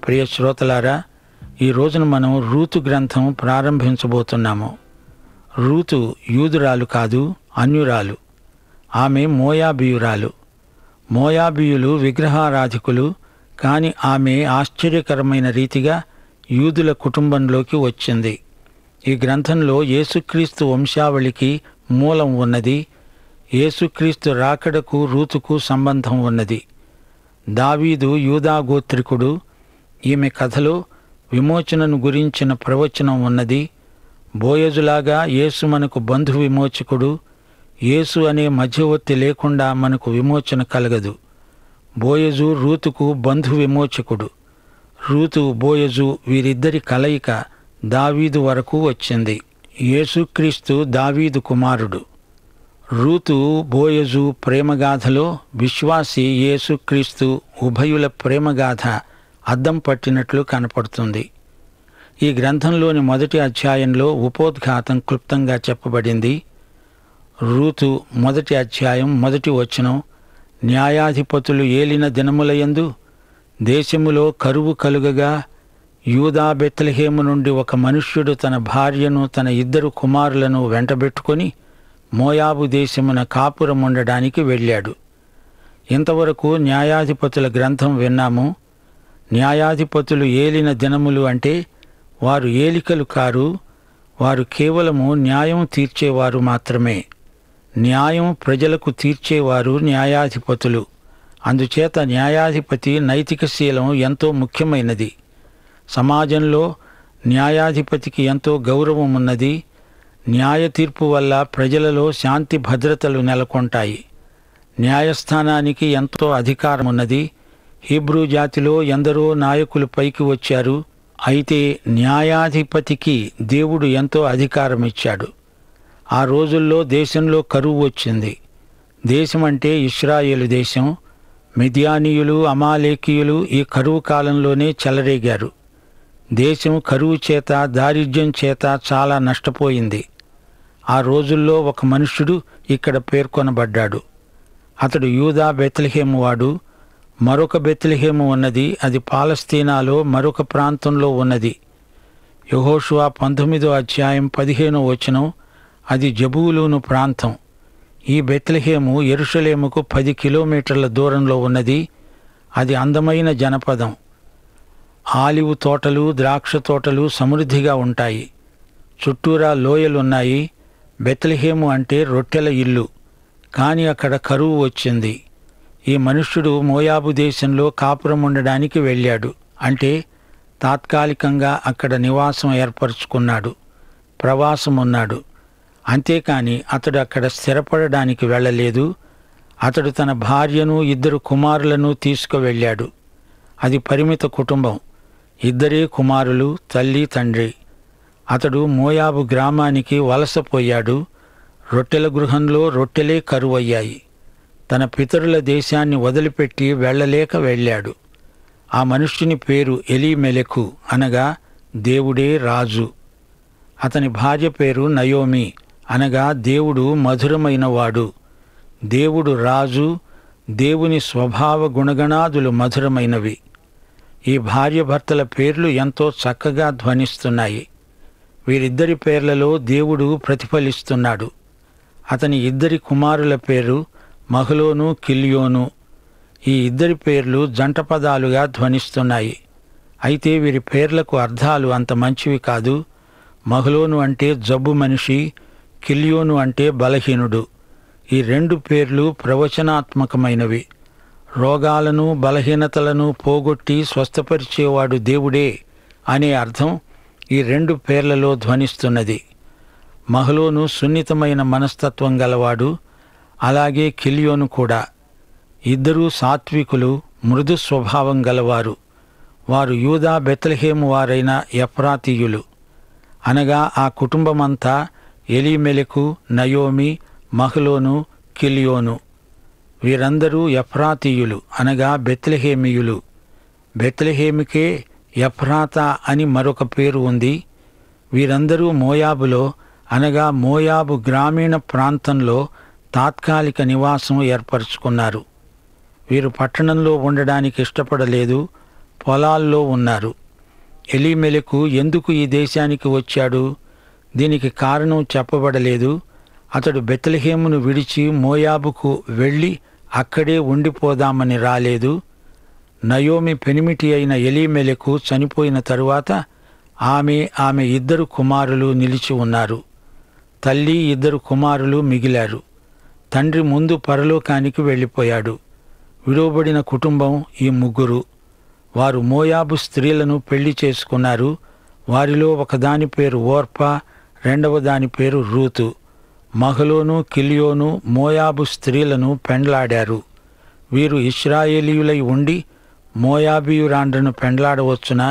ప్రియ శ్రోతలారా, ఈ రోజున మనం రూతు గ్రంథం ప్రారంభించబోతున్నాము. రూతు యూదురాలు కాదు, అన్యురాలు. ఆమె మోయాబీయురాలు. మోయాబీయులు విగ్రహారాధికులు. కాని ఆమె ఆశ్చర్యకరమైన రీతిగా యూదుల కుటుంబంలోకి వచ్చింది. ఈ గ్రంథంలో యేసుక్రీస్తు వంశావళికి మూలం ఉన్నది. యేసుక్రీస్తు రాకడకు రూతుకు సంబంధం ఉన్నది. దావీదు యూదా గోత్రికుడు. ఈమె కథలో విమోచనను గురించిన ప్రవచనం ఉన్నది. బోయజులాగా యేసు మనకు బంధు విమోచకుడు. యేసు అనే మధ్యవర్తి లేకుండా మనకు విమోచన కలగదు. బోయజు రూతుకు బంధు విమోచకుడు. రూతు, బోయజు వీరిద్దరి కలయిక దావీదు వరకు వచ్చింది. యేసుక్రీస్తు దావీదు కుమారుడు. రూతు, బోయజు ప్రేమగాథలో విశ్వాసి యేసుక్రీస్తు ఉభయుల ప్రేమగాథ అద్దం పట్టినట్లు కనపడుతుంది. ఈ గ్రంథంలోని మొదటి అధ్యాయంలో ఉపోద్ఘాతం క్లుప్తంగా చెప్పబడింది. రూతు మొదటి అధ్యాయం మొదటి వచనం, న్యాయాధిపతులు ఏలిన దినములయందు దేశములో కరువు కలుగగా యూదా బెత్లెహేము నుండి ఒక మనుష్యుడు తన భార్యను తన 2 కుమారులను వెంటబెట్టుకొని మోయాబు దేశమున కాపురముండడానికి వెళ్ళాడు. ఇంతవరకు న్యాయాధిపతుల గ్రంథం విన్నాము. న్యాయాధిపతులు ఏలిన దినములు అంటే వారు ఏలికలు కారు, వారు కేవలము న్యాయం తీర్చేవారు మాత్రమే. న్యాయం ప్రజలకు తీర్చేవారు న్యాయాధిపతులు. అందుచేత న్యాయాధిపతి నైతిక శీలం ఎంతో ముఖ్యమైనది. సమాజంలో న్యాయాధిపతికి ఎంతో గౌరవం ఉన్నది. న్యాయ తీర్పు వల్ల ప్రజలలో శాంతి భద్రతలు నెలకొంటాయి. న్యాయస్థానానికి ఎంతో అధికారం ఉన్నది. హీబ్రూ జాతిలో ఎందరో నాయకులు పైకి వచ్చారు. అయితే న్యాయాధిపతికి దేవుడు ఎంతో అధికారం ఇచ్చాడు. ఆ రోజుల్లో దేశంలో కరువు వచ్చింది. దేశం అంటే ఇశ్రాయేలు దేశం. మిద్యానీయులు, అమాలేకీయులు ఈ కరువు కాలంలోనే చెలరేగారు. దేశం కరువు చేత, దారిద్ర్యం చేత చాలా నష్టపోయింది. ఆ రోజుల్లో ఒక మనుష్యుడు ఇక్కడ పేర్కొనబడ్డాడు. అతడు యూదా బెత్లెహేము వాడు. మరొక బెత్లెహేము ఉన్నది. అది పాలస్తీనాలో మరొక ప్రాంతంలో ఉన్నది. యెహోషువ 19వ అధ్యాయం 15వ వచనం, అది జబూలూను ప్రాంతం. ఈ బెత్లెహేము యెరూషలేముకు 10 కిలోమీటర్ల దూరంలో ఉన్నది. అది అందమైన జనపదం. ఆలివ్ తోటలు, ద్రాక్ష తోటలు సమృద్ధిగా ఉంటాయి. చుట్టూరా లోయలున్నాయి. బెత్లెహేము అంటే రొట్టెల ఇల్లు. కాని అక్కడ కరువు వచ్చింది. ఈ మనుష్యుడు మోయాబు దేశంలో కాపురం ఉండడానికి వెళ్ళాడు. అంటే తాత్కాలికంగా అక్కడ నివాసం ఏర్పరచుకున్నాడు, ప్రవాసమున్నాడు. అంతేకాని అతడు అక్కడ స్థిరపడడానికి వెళ్ళలేదు. అతడు తన భార్యను 2 కుమారులను తీసుకువెళ్ళాడు. అది పరిమిత కుటుంబం. 2 కుమారులు, తల్లి, తండ్రి. అతడు మోయాబు గ్రామానికి వలసపోయాడు. రొట్టెల గృహంలో రొట్టెలే కరువయ్యాయి. తన పితరుల దేశాన్ని వదిలిపెట్టి వెళ్ళలేక వెళ్ళాడు. ఆ మనుష్యుని పేరు ఎలీమెలెకు, అనగా దేవుడే రాజు. అతని భార్య పేరు నయోమి, అనగా దేవుడు మధురమైనవాడు. దేవుడు రాజు. దేవుని స్వభావ గుణగణాదులు మధురమైనవి. ఈ భార్య భర్తల పేర్లు ఎంతో చక్కగా ధ్వనిస్తున్నాయి. వీరిద్దరి పేర్లలో దేవుడు ప్రతిఫలిస్తున్నాడు. అతని 2 కుమారుల పేరు మహలోను, కిల్యోను. ఈ 2 పేర్లు జంట పదాలుగా ధ్వనిస్తున్నాయి. అయితే వీరి పేర్లకు అర్థాలు అంత మంచివి కాదు. మహలోను అంటే జబ్బు మనిషి, కిల్యోను అంటే బలహీనుడు. ఈ 2 పేర్లు ప్రవచనాత్మకమైనవి. రోగాలను, బలహీనతలను పోగొట్టి స్వస్థపరిచేవాడు దేవుడే అనే అర్థం ఈ 2 పేర్లలో ధ్వనిస్తున్నది. మహలోను సున్నితమైన మనస్తత్వం గలవాడు. అలాగే కిల్యోను కూడా. 2 సాత్వికులు, మృదు స్వభావం గలవారు. వారు యూదా బెత్లెహేము వారైన ఎఫ్రాతీయులు. అనగా ఆ కుటుంబమంతా ఎలీమెలెకు, నయోమి, మహలోను, కిల్యోను. వీరందరూ ఎఫ్రాతీయులు, అనగా బెత్లెహేమీయులు. బెత్లెహేముకే ఎఫ్రాతా అని మరొక పేరు ఉంది. వీరందరూ మోయాబులో, అనగా మోయాబు గ్రామీణ ప్రాంతంలో తాత్కాలిక నివాసం ఏర్పరచుకున్నారు. వీరు పట్టణంలో ఉండడానికి ఇష్టపడలేదు. పొలాల్లో ఉన్నారు. ఎలీమెలెకు ఎందుకు ఈ దేశానికి వచ్చాడు? దీనికి కారణం చెప్పబడలేదు. అతడు బెత్లెహేమును విడిచి మోయాబుకు వెళ్ళి అక్కడే ఉండిపోదామని రాలేదు. నయోమి పెనిమిటి అయిన ఎలీమెలెకు చనిపోయిన తరువాత ఆమె 2 కుమారులు నిలిచి ఉన్నారు. తల్లి 2 కుమారులు మిగిలారు. తండ్రి ముందు పరలోకానికి వెళ్ళిపోయాడు. విడువబడిన కుటుంబం ఈ 3. వారు మోయాబు స్త్రీలను పెళ్లి చేసుకున్నారు. వారిలో ఒకదాని పేరు ఓర్పా, రెండవ దాని పేరు రూతు. మహలోను, కిలియోను మోయాబు స్త్రీలను పెండ్లాడారు. వీరు ఇశ్రాయేలీయులై ఉండి మోయాబీయురాండ్రను పెండ్లాడవచ్చునా?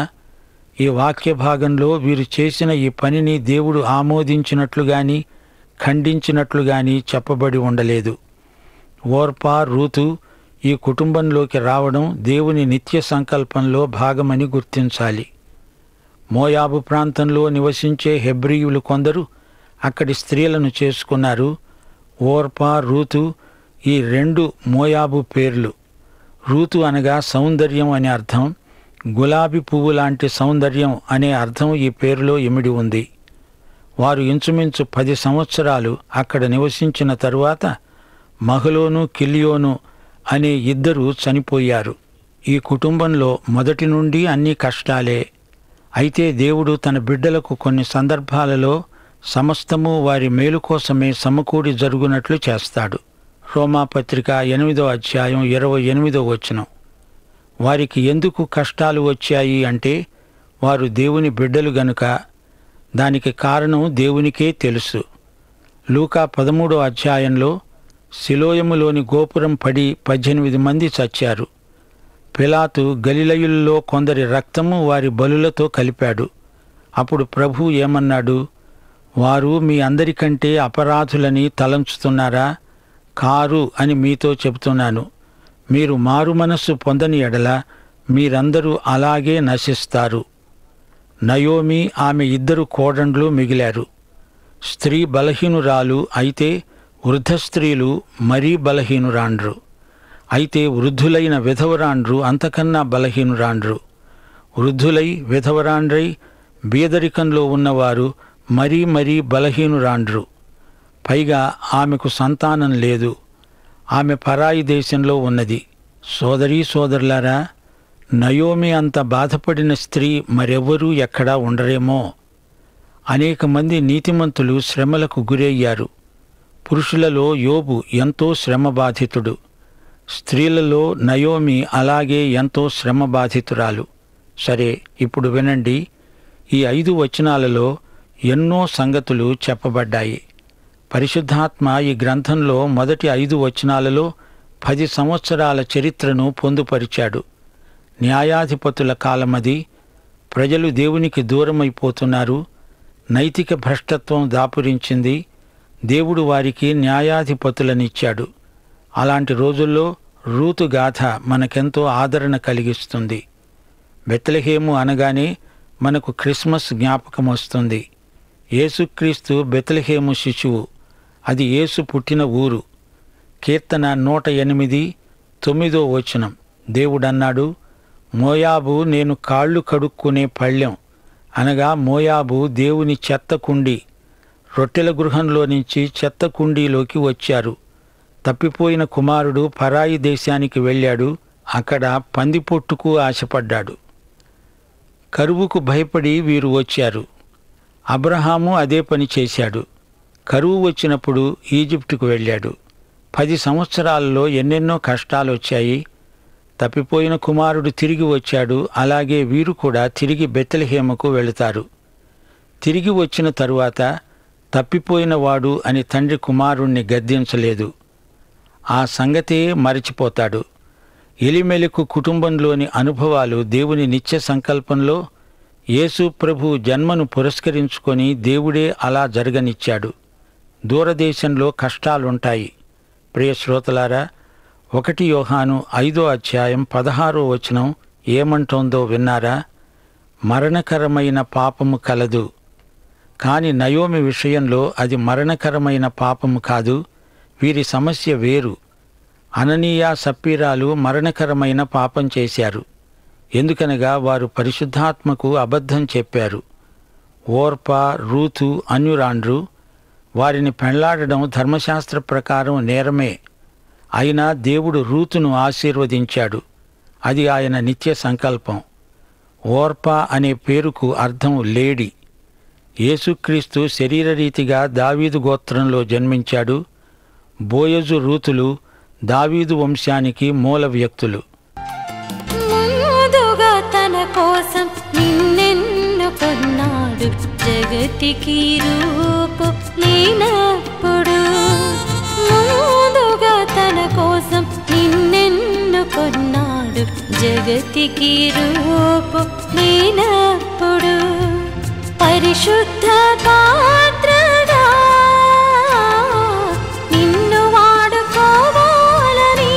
ఈ వాక్య భాగంలో వీరు చేసిన ఈ పనిని దేవుడు ఆమోదించినట్లుగాని ఖండించినట్లుగాని చెప్పబడి ఉండలేదు. ఓర్పా, రూతు ఈ కుటుంబంలోకి రావడం దేవుని నిత్య సంకల్పంలో భాగమని గుర్తించాలి. మోయాబు ప్రాంతంలో నివసించే హెబ్రీయులు కొందరు అక్కడి స్త్రీలను చేసుకున్నారు. ఓర్పా, రూతు ఈ 2 మోయాబు పేర్లు. రూతు అనగా సౌందర్యం అనే అర్థం. గులాబీ పువ్వు లాంటి సౌందర్యం అనే అర్థం ఈ పేరులో ఇమిడి ఉంది. వారు ఇంచుమించు 10 సంవత్సరాలు అక్కడ నివసించిన తరువాత మహలోను, కిలియోను అనే 2 చనిపోయారు. ఈ కుటుంబంలో మొదటి నుండి అన్ని కష్టాలే. అయితే దేవుడు తన బిడ్డలకు కొన్ని సందర్భాలలో సమస్తము వారి మేలు కోసమే సమకూడి జరుగునట్లు చేస్తాడు. రోమాపత్రిక 8వ అధ్యాయం 28వ వచనం. వారికి ఎందుకు కష్టాలు వచ్చాయి అంటే వారు దేవుని బిడ్డలు గనుక. దానికి కారణం దేవునికే తెలుసు. లూకా 13వ అధ్యాయంలో సిలోయములోని గోపురం పడి 18 మంది చచ్చారు. పిలాతు గలిలయుల్లో కొందరి రక్తము వారి బలులతో కలిపాడు. అప్పుడు ప్రభువు ఏమన్నాడు? వారు మీ అందరికంటే అపరాధులని తలంచుతున్నారా? కారు అని మీతో చెబుతున్నాను. మీరు మారు మనస్సు పొందని ఎడల మీరందరూ అలాగే నశిస్తారు. నయోమి ఆమె 2 కోడండ్లు మిగిలారు. స్త్రీ బలహీనురాలు అయితే వృద్ధ స్త్రీలు మరీ బలహీనురాండ్రు. అయితే వృద్ధులైన విధవరాండ్రు అంతకన్నా బలహీనురాండ్రు. వృద్ధులై విధవరాండ్రై బీదరికంలో ఉన్నవారు మరీ బలహీనురాండ్రు. పైగా ఆమెకు సంతానం లేదు. ఆమె పరాయి దేశంలో ఉన్నది. సోదరీ సోదరులారా, నయోమి అంత బాధపడిన స్త్రీ మరెవ్వరూ ఎక్కడా ఉండరేమో. అనేక మంది నీతిమంతులు శ్రమలకు గురయ్యారు. పురుషులలో యోబు ఎంతో శ్రమబాధితుడు. స్త్రీలలో నయోమి అలాగే ఎంతో శ్రమబాధితురాలు. సరే, ఇప్పుడు వినండి. ఈ 5 వచనాలలో ఎన్నో సంగతులు చెప్పబడ్డాయి. పరిశుద్ధాత్మ ఈ గ్రంథంలో మొదటి 5 వచనాలలో 10 సంవత్సరాల చరిత్రను పొందుపరిచాడు. న్యాయాధిపతుల కాలమది. ప్రజలు దేవునికి దూరమైపోతున్నారు. నైతిక భ్రష్టత్వం దాపురించింది. దేవుడు వారికి న్యాయాధిపతులనిచ్చాడు. అలాంటి రోజుల్లో రూతు గాథ మనకెంతో ఆదరణ కలిగిస్తుంది. బెత్లెహేము అనగానే మనకు క్రిస్మస్ జ్ఞాపకం వస్తుంది. యేసుక్రీస్తు బెత్లెహేము శిశువు. అది యేసు పుట్టిన ఊరు. కీర్తన 108 9వ వచనం. దేవుడన్నాడు, మోయాబు నేను కాళ్ళు కడుక్కునే పళ్ళెం. అనగా మోయాబు దేవుని చెత్త కుండి. రొట్టెల గృహంలో నుంచి చెత్త కుండీలోకి వచ్చారు. తప్పిపోయిన కుమారుడు పరాయి దేశానికి వెళ్ళాడు. అక్కడ పందిపొట్టుకు ఆశపడ్డాడు. కరువుకు భయపడి వీరు వచ్చారు. అబ్రహాము అదే పని చేశాడు. కరువు వచ్చినప్పుడు ఈజిప్టుకు వెళ్ళాడు. 10 సంవత్సరాలలో ఎన్నెన్నో కష్టాలొచ్చాయి. తప్పిపోయిన కుమారుడు తిరిగి వచ్చాడు. అలాగే వీరు కూడా తిరిగి బెత్లెహేముకు వెళుతారు. తిరిగి వచ్చిన తరువాత తప్పిపోయిన వాడు అని తండ్రి కుమారుణ్ణి గద్దించలేదు. ఆ సంగతే మరచిపోతాడు. ఎలీమెలెకు కుటుంబంలోని అనుభవాలు దేవుని నిత్య సంకల్పంలో యేసు ప్రభు జన్మను పురస్కరించుకొని దేవుడే అలా జరగనిచ్చాడు. దూరదేశంలో కష్టాలుంటాయి. ప్రియ శ్రోతలారా, 1 యోహాను 5వ అధ్యాయం 16వ వచనం ఏమంటోందో విన్నారా? మరణకరమైన పాపము కలదు. కాని నయోమి విషయంలో అది మరణకరమైన పాపము కాదు. వీరి సమస్య వేరు. అననీయ సప్పీరాలు మరణకరమైన పాపం చేశారు. ఎందుకనగా వారు పరిశుద్ధాత్మకు అబద్ధం చెప్పారు. ఓర్పా, రూతు అన్యురాండ్రు. వారిని పెళ్లాడడం ధర్మశాస్త్ర ప్రకారం నేరమే. అయినా దేవుడు రూతును ఆశీర్వదించాడు. అది ఆయన నిత్య సంకల్పం. ఓర్పా అనే పేరుకు అర్థం లేడి. యేసుక్రీస్తు శరీరరీతిగా దావీదు గోత్రంలో జన్మించాడు. బోయజు, రూతులు దావీదు వంశానికి మూల వ్యక్తులు. ముందుగా తన కోసం నిన్నెన్నుకున్నాడు, జగతికి రూపు లేనప్పుడు. ముందుగా తన కోసం నిన్నెన్నుకున్నాడు, జగతికి రూపు లేనప్పుడు. పరిశుద్ధ పాత్రగా నిన్ను వాడుకోవాలని,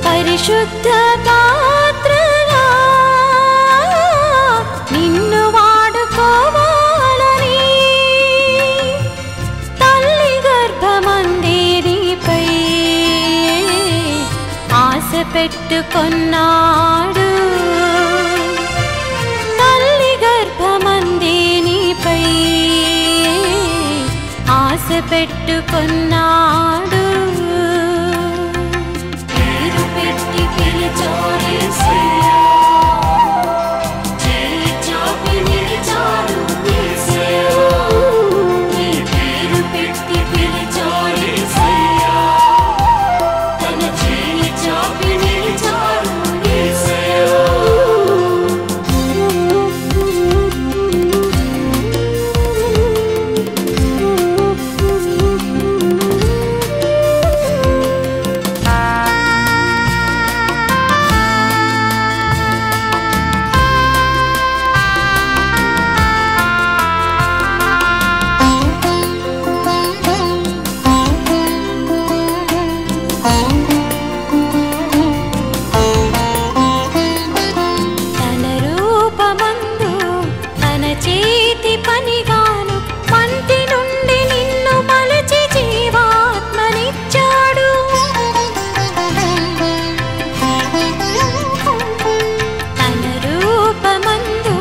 పరిశుద్ధ పాత్రగా నిన్ను వాడుకోవాలని తల్లి గర్భమందే నీపై ఆశ పెట్టుకున్నాడు. తల్లి గర్భమందే నీపై ఆశ పెట్టుకున్నాడు. పేరు పెట్టి పిలిచాడు యేసయ్యా, చేయి చాపి నిలిచాడు యేసయ్యా. నీ పేరు పెట్టి పిలిచాడు యేసయ్యా, తన చేయి చాపి నిలిచాడు యేసయ్యా. తన రూపమందు తన చేతి పనిగాను మంటి నుండి నిన్ను మలచి జీవాత్మనిచ్చాడు. తన రూపమందు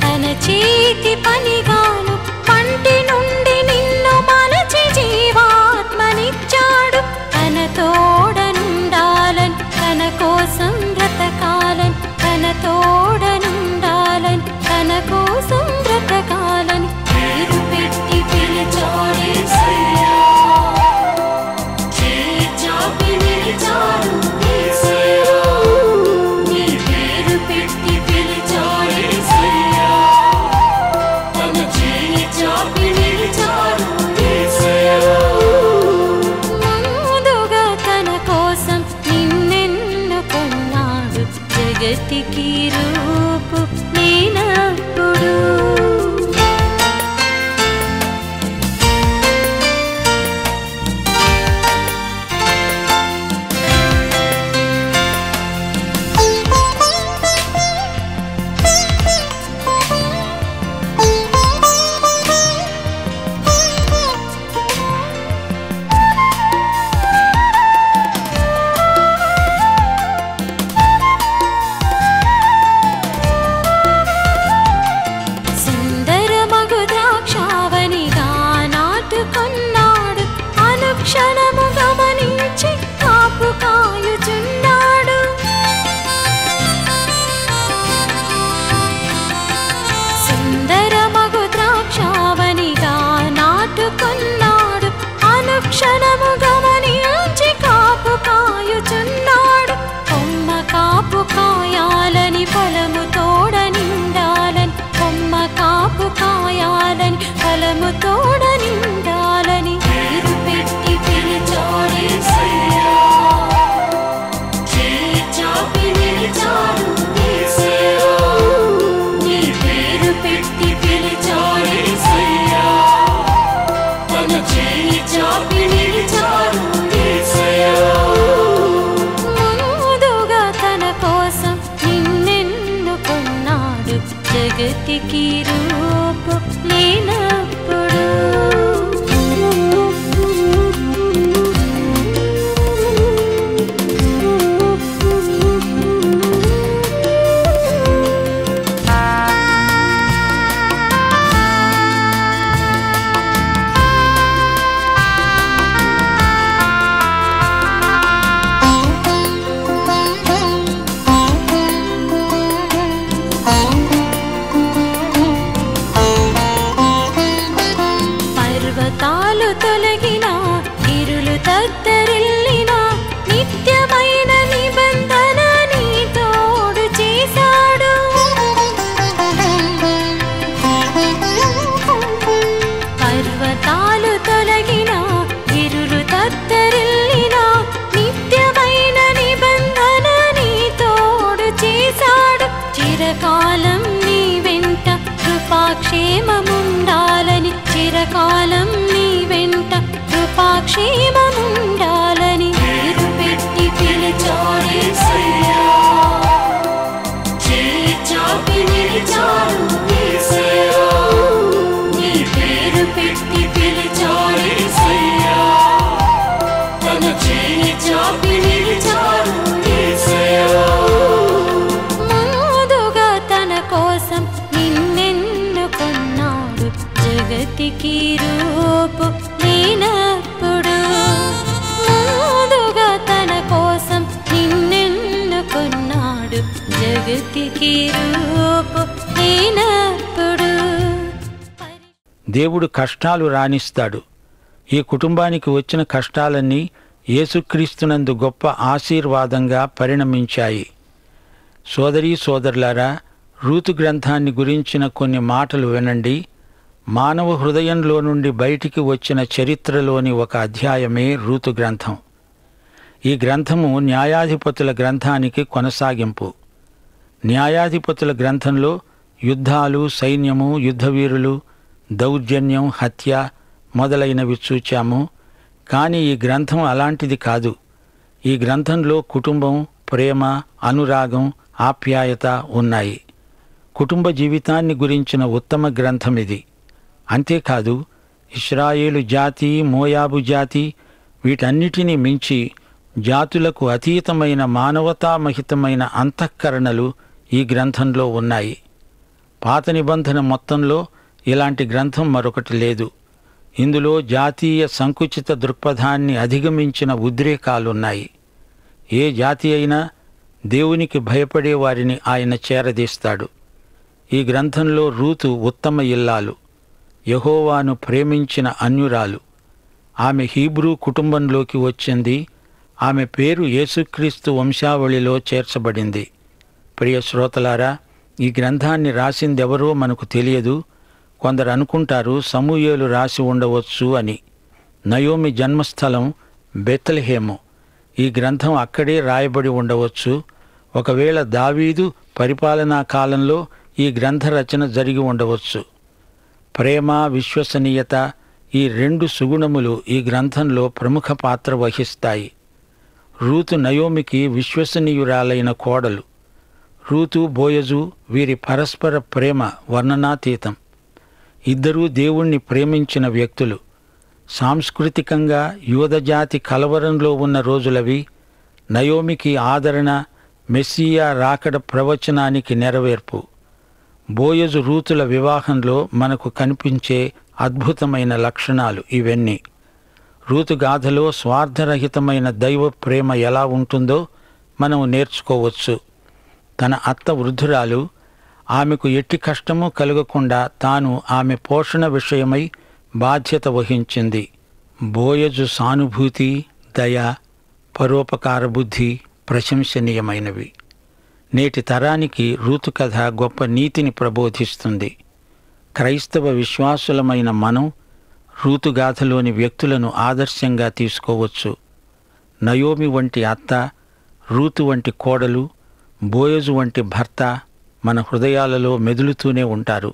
తన చేతి పనిగాను మంటి నుండి నిన్ను మలచి జీవాత్మనిచ్చాడు. తన తోడనుండాలని, తన కోసం బ్రతకాలని, తన తోడనుండాలని, తన కోసం బ్రతకాలని పేరు పెట్టి పిలిచాడు యేసయ్యా, చేయి చాపి నిలిచాడు యేసయ్యా. నీ పేరు పెట్టి పిలిచాడు యేసయ్యా, తన చేయి చాపి నిలిచాడు యేసయ్యా. ముందుగా తన కోసం నిన్నెన్నుకున్నాడు, జగతికి రూపు లేనప్పుడు. సుందరమగు ద్రాక్షావనిగా నాటుకున్నాడు, అనుక్షణము గమనించి కాపు కాయుచున్నాడు. సుందరమగు ద్రాక్షావనిగా నాటుకున్నాడు, అనుక్షణము గమనించి కాపు కాయుచున్నాడు. కొమ్మ కాపు కాయాలని, ఫలము తోడ నిండాలని, కొమ్మ కాపు కాయాలని, ఫలము తోడ నిండాలని పేరు పెట్టి పిలిచాడు యేసయ్యా, చేయి చాపి నిలిచాడు యేసయ్యా. నీ పేరు పెట్టి పిలిచాడు యేసయ్యా, తన చేయి చాపి నిలిచాడు యేసయ్యా. ముందుగా తన కోసం నిన్నెన్నుకున్నాడు, జగతికి రూపు లేనప్పుడు. చెయ్యి చాపి నిలిచారు యేసయ్యా. ముందుగా తన కోసం నిన్నెన్నుకున్నాడు, జగతికి రూపు లేనప్పుడు. ముందుగా తన కోసం నిన్నెన్నుకున్నాడు, జగతికి రూపు లేనప్పుడు. దేవుడు కష్టాలు రానిస్తాడు. ఈ కుటుంబానికి వచ్చిన కష్టాలన్నీ యేసుక్రీస్తునందు గొప్ప ఆశీర్వాదంగా పరిణమించాయి. సోదరీ సోదరులారా, రూతు గ్రంథాన్ని గురించిన కొన్ని మాటలు వినండి. మానవ హృదయంలో నుండి బయటికి వచ్చిన చరిత్రలోని ఒక అధ్యాయమే రూతు గ్రంథం. ఈ గ్రంథము న్యాయాధిపతుల గ్రంథానికి కొనసాగింపు. న్యాయాధిపతుల గ్రంథంలో యుద్ధాలు, సైన్యము, యుద్ధవీరులు, దౌర్జన్యం, హత్య మొదలైనవి చూచాము. కానీ ఈ గ్రంథం అలాంటిది కాదు. ఈ గ్రంథంలో కుటుంబం, ప్రేమ, అనురాగం, ఆప్యాయత ఉన్నాయి. కుటుంబ జీవితాన్ని గురించిన ఉత్తమ గ్రంథం ఇది. అంతేకాదు, ఇశ్రాయేలు జాతి, మోయాబు జాతి, వీటన్నిటినీ మించి జాతులకు అతీతమైన మానవతామహితమైన అంతఃకరణలు ఈ గ్రంథంలో ఉన్నాయి. పాత నిబంధన మొత్తంలో ఇలాంటి గ్రంథం మరొకటి లేదు. ఇందులో జాతీయ సంకుచిత దృక్పథాన్ని అధిగమించిన ఉద్రేకాలున్నాయి. ఏ జాతి అయినా దేవునికి భయపడే వారిని ఆయన చేరదీస్తాడు. ఈ గ్రంథంలో రూతు ఉత్తమ ఇల్లాలు, యెహోవాను ప్రేమించిన అన్యురాలు. ఆమె హీబ్రూ కుటుంబంలోకి వచ్చింది. ఆమె పేరు యేసుక్రీస్తు వంశావళిలో చేర్చబడింది. ప్రియ శ్రోతలారా, ఈ గ్రంథాన్ని రాసిందెవరో మనకు తెలియదు. కొందరు అనుకుంటారు సమూయేలు రాసి ఉండవచ్చు అని. నయోమి జన్మస్థలం బెత్లెహేము. ఈ గ్రంథం అక్కడే రాయబడి ఉండవచ్చు. ఒకవేళ దావీదు పరిపాలనా కాలంలో ఈ గ్రంథ రచన జరిగి ఉండవచ్చు. ప్రేమ, విశ్వసనీయత, ఈ రెండు సుగుణములు ఈ గ్రంథంలో ప్రముఖ పాత్ర వహిస్తాయి. రూతు నయోమికి విశ్వసనీయురాలైన కోడలు. రూతు, బోయజు వీరి పరస్పర ప్రేమ వర్ణనాతీతం. ఇద్దరూ దేవుణ్ణి ప్రేమించిన వ్యక్తులు. సాంస్కృతికంగా యూదజాతి కలవరంలో ఉన్న రోజులవి. నయోమికి ఆదరణ, మెస్సియా రాకడ ప్రవచనానికి నెరవేర్పు. బోయజు రూతుల వివాహంలో మనకు కనిపించే అద్భుతమైన లక్షణాలు ఇవన్నీ. రూతు గాథలో స్వార్థరహితమైన దైవ ప్రేమ ఎలా ఉంటుందో మనం నేర్చుకోవచ్చు. తన అత్త వృద్ధురాలు. ఆమెకు ఎట్టి కష్టము కలగకుండా తాను ఆమె పోషణ విషయమై బాధ్యత వహించింది. బోయజు సానుభూతి, దయ, పరోపకార బుద్ధి ప్రశంసనీయమైనవి. నేటి తరానికి రూతు కథ గొప్ప నీతిని ప్రబోధిస్తుంది. క్రైస్తవ విశ్వాసులమైన మనం రూతుగాథలోని వ్యక్తులను ఆదర్శంగా తీసుకోవచ్చు. నయోమి వంటి అత్త, రూతు వంటి కోడలు, బోయజు వంటి భర్త మన హృదయాలలో మెదులుతూనే ఉంటారు.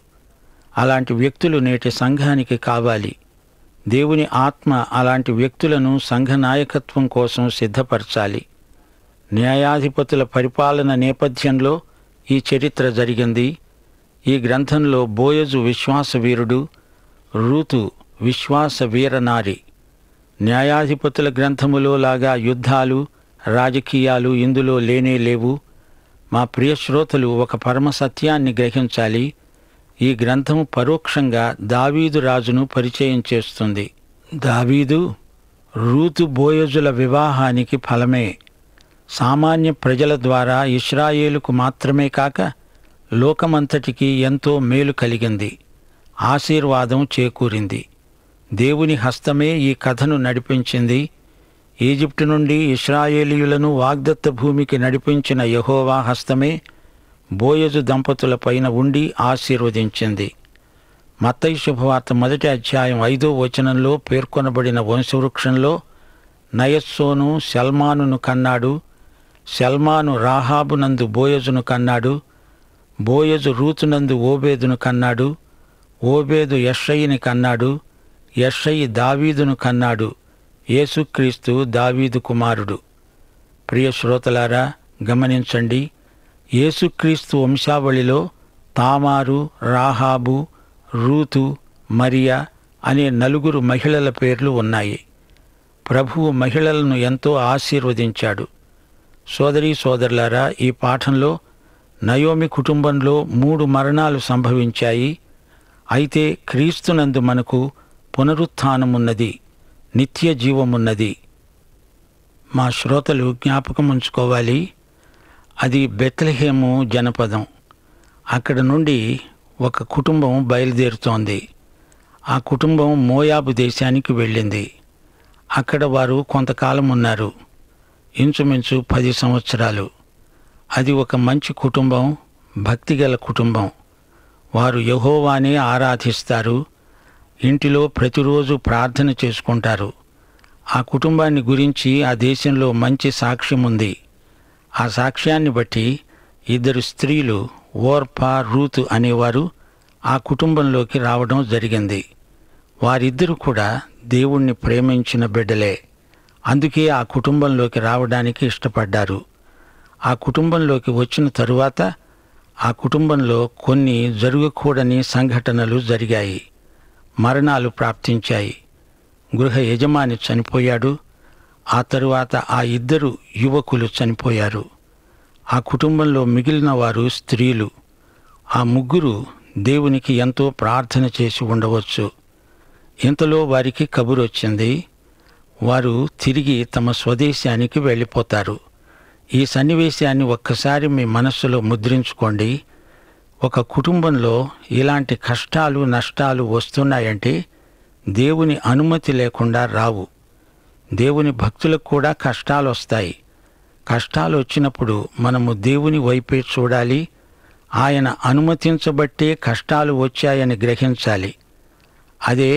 అలాంటి వ్యక్తులు నేటి సంఘానికి కావాలి. దేవుని ఆత్మ అలాంటి వ్యక్తులను సంఘ నాయకత్వం కోసం సిద్ధపరచాలి. న్యాయాధిపతుల పరిపాలన నేపథ్యంలో ఈ చరిత్ర జరిగింది. ఈ గ్రంథంలో బోయజు విశ్వాసవీరుడు, రూతు విశ్వాస వీరనారి. న్యాయాధిపతుల గ్రంథములో లాగా యుద్ధాలు, రాజకీయాలు ఇందులో లేనే లేవు. మా ప్రియ శ్రోతలు ఒక పరమ సత్యాన్ని గ్రహించాలి. ఈ గ్రంథం పరోక్షంగా దావీదు రాజును పరిచయం చేస్తుంది. దావీదు రూతు బోయజుల వివాహానికి ఫలమే. సామాన్య ప్రజల ద్వారా ఇశ్రాయేలుకు మాత్రమే కాక లోకమంతటికి ఎంతో మేలు కలిగింది, ఆశీర్వాదం చేకూరింది. దేవుని హస్తమే ఈ కథను నడిపించింది. ఈజిప్టు నుండి ఇశ్రాయేలీయులను వాగ్దత్త భూమికి నడిపించిన యెహోవా హస్తమే బోయజు దంపతులపైన ఉండి ఆశీర్వదించింది. మత్తయి శుభవార్త 1వ అధ్యాయం 5వ వచనంలో పేర్కొనబడిన వంశవృక్షంలో నయస్సోను సల్మానును కన్నాడు. సల్మాను రాహాబునందు బోయజును కన్నాడు. బోయజు రూతునందు ఓబేదును కన్నాడు. ఓబేదు యెష్షయిని కన్నాడు. యెష్షయి దావీదును కన్నాడు. యేసుక్రీస్తు దావీదు కుమారుడు. ప్రియ శ్రోతలారా, గమనించండి. యేసుక్రీస్తు వంశావళిలో తామారు, రాహాబు, రూతు, మరియా అనే 4 మహిళల పేర్లు ఉన్నాయి. ప్రభువు మహిళలను ఎంతో ఆశీర్వదించాడు. సోదరీ సోదరులారా, ఈ పాఠంలో నయోమి కుటుంబంలో 3 మరణాలు సంభవించాయి. అయితే క్రీస్తునందు మనకు పునరుత్థానమున్నది, నిత్య జీవమున్నది. మా శ్రోతలు జ్ఞాపకం ఉంచుకోవాలి, అది బెత్లెహేము జనపదం. అక్కడ నుండి ఒక కుటుంబం బయలుదేరుతోంది. ఆ కుటుంబం మోయాబు దేశానికి వెళ్ళింది. అక్కడ వారు కొంతకాలం ఉన్నారు, ఇంచుమించు 10 సంవత్సరాలు. అది ఒక మంచి కుటుంబం, భక్తిగల కుటుంబం. వారు యెహోవానే ఆరాధిస్తారు, ఇంటిలో ప్రతిరోజు ప్రార్థన చేసుకుంటారు. ఆ కుటుంబాన్ని గురించి ఆ దేశంలో మంచి సాక్ష్యం ఉంది. ఆ సాక్ష్యాన్ని బట్టి 2 స్త్రీలు, ఓర్పా, రూతు అనేవారు ఆ కుటుంబంలోకి రావడం జరిగింది. వారిద్దరూ కూడా దేవుణ్ణి ప్రేమించిన బిడ్డలే. అందుకే ఆ కుటుంబంలోకి రావడానికి ఇష్టపడ్డారు. ఆ కుటుంబంలోకి వచ్చిన తరువాత ఆ కుటుంబంలో కొన్ని జరగకూడని సంఘటనలు జరిగాయి. మరణాలు ప్రాప్తించాయి. గృహ యజమాని చనిపోయాడు. ఆ తరువాత ఆ 2 యువకులు చనిపోయారు. ఆ కుటుంబంలో మిగిలిన వారు స్త్రీలు. ఆ 3 దేవునికి ఎంతో ప్రార్థన చేసి ఉండవచ్చు. ఇంతలో వారికి కబురొచ్చింది. వారు తిరిగి తమ స్వదేశానికి వెళ్ళిపోతారు. ఈ సన్నివేశాన్ని ఒక్కసారి మీ మనస్సులో ముద్రించుకోండి. ఒక కుటుంబంలో ఇలాంటి కష్టాలు, నష్టాలు వస్తున్నాయంటే దేవుని అనుమతి లేకుండా రావు. దేవుని భక్తులకు కూడా కష్టాలు వస్తాయి. కష్టాలు వచ్చినప్పుడు మనము దేవుని వైపే చూడాలి. ఆయన అనుమతించబట్టే కష్టాలు వచ్చాయని గ్రహించాలి. అదే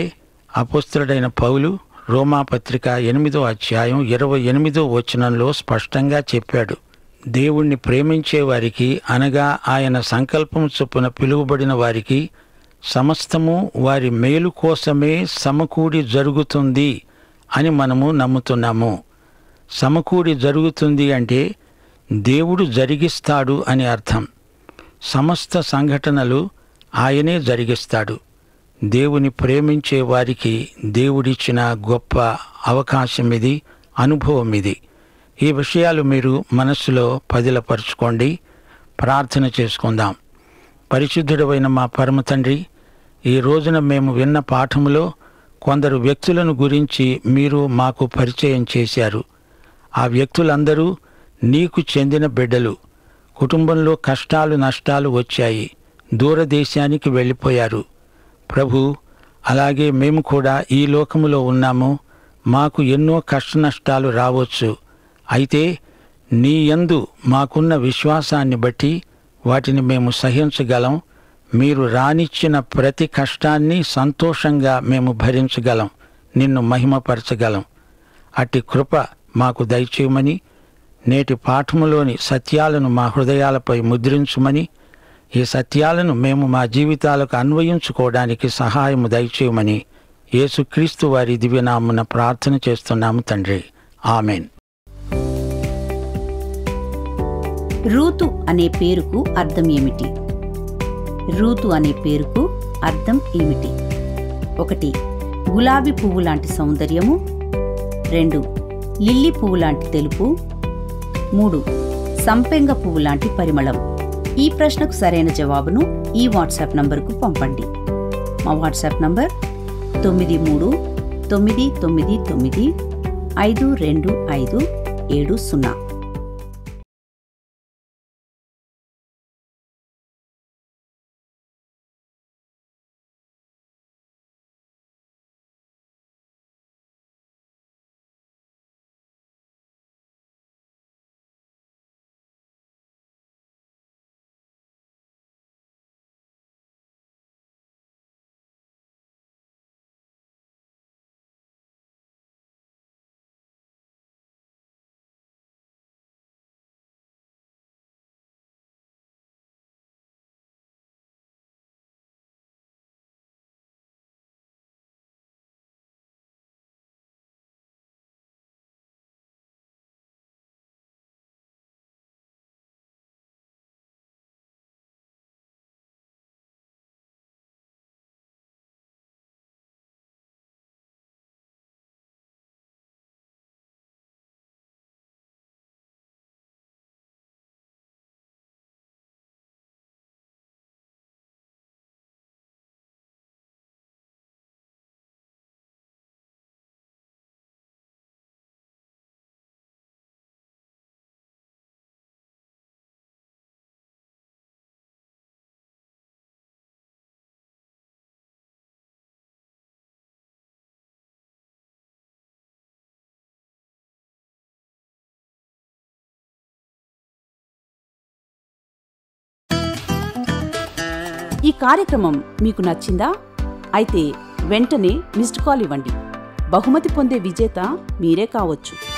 అపోస్తలుడైన పౌలు రోమాపత్రిక 8వ అధ్యాయం 28వ వచనంలో స్పష్టంగా చెప్పాడు. దేవుణ్ణి ప్రేమించే వారికి, అనగా ఆయన సంకల్పం చొప్పున పిలువబడిన వారికి సమస్తము వారి మేలు కోసమే సమకూడి జరుగుతుంది అని మనము నమ్ముతున్నాము. సమకూడి జరుగుతుంది అంటే దేవుడు జరిగిస్తాడు అని అర్థం. సమస్త సంఘటనలు ఆయనే జరిగిస్తాడు. దేవుని ప్రేమించే వారికి దేవుడిచ్చిన గొప్ప అవకాశం ఇది, అనుభవం ఇది. ఈ విషయాలు మీరు మనస్సులో పదిలపరుచుకోండి. ప్రార్థన చేసుకుందాం. పరిశుద్ధుడైన మా పరమ తండ్రి, ఈ రోజున మేము విన్న పాఠములో కొందరు వ్యక్తులను గురించి మీరు మాకు పరిచయం చేశారు. ఆ వ్యక్తులందరూ నీకు చెందిన బిడ్డలు. కుటుంబంలో కష్టాలు, నష్టాలు వచ్చాయి. దూరదేశానికి వెళ్ళిపోయారు. ప్రభు, అలాగే మేము కూడా ఈ లోకములో ఉన్నాము. మాకు ఎన్నో కష్టనష్టాలు రావచ్చు. అయితే నీ యందు మాకున్న విశ్వాసాన్ని బట్టి వాటిని మేము సహించగలం. మీరు రానిచ్చిన ప్రతి కష్టాన్ని సంతోషంగా మేము భరించగలం, నిన్ను మహిమపరచగలం. అట్టి కృప మాకు దయచేయమని, నేటి పాఠములోని సత్యాలను మా హృదయాలపై ముద్రించుమని, ఈ సత్యాలను మేము మా జీవితాలకు అన్వయించుకోవడానికి సహాయము దయచేయమని యేసుక్రీస్తు వారి దివ్యనామమున ప్రార్థన చేస్తున్నాము తండ్రి. ఆమెన్. రూతు అనే పేరుకు అర్థం ఏమిటి? రూతు అనే పేరుకు అర్థం ఏమిటి? 1. గులాబీ పువ్వు లాంటి సౌందర్యము. 2. లిల్లీ పువ్వు లాంటి తెలుపు. 3. సంపెంగ పువ్వు లాంటి పరిమళం. ఈ ప్రశ్నకు సరైన జవాబును ఈ వాట్సాప్ నంబరుకు పంపండి. మా వాట్సాప్ నంబర్ 9399952570. ఈ కార్యక్రమం మీకు నచ్చిందా? అయితే వెంటనే మిస్డ్ కాల్ ఇవ్వండి. బహుమతి పొందే విజేత మీరే కావచ్చు.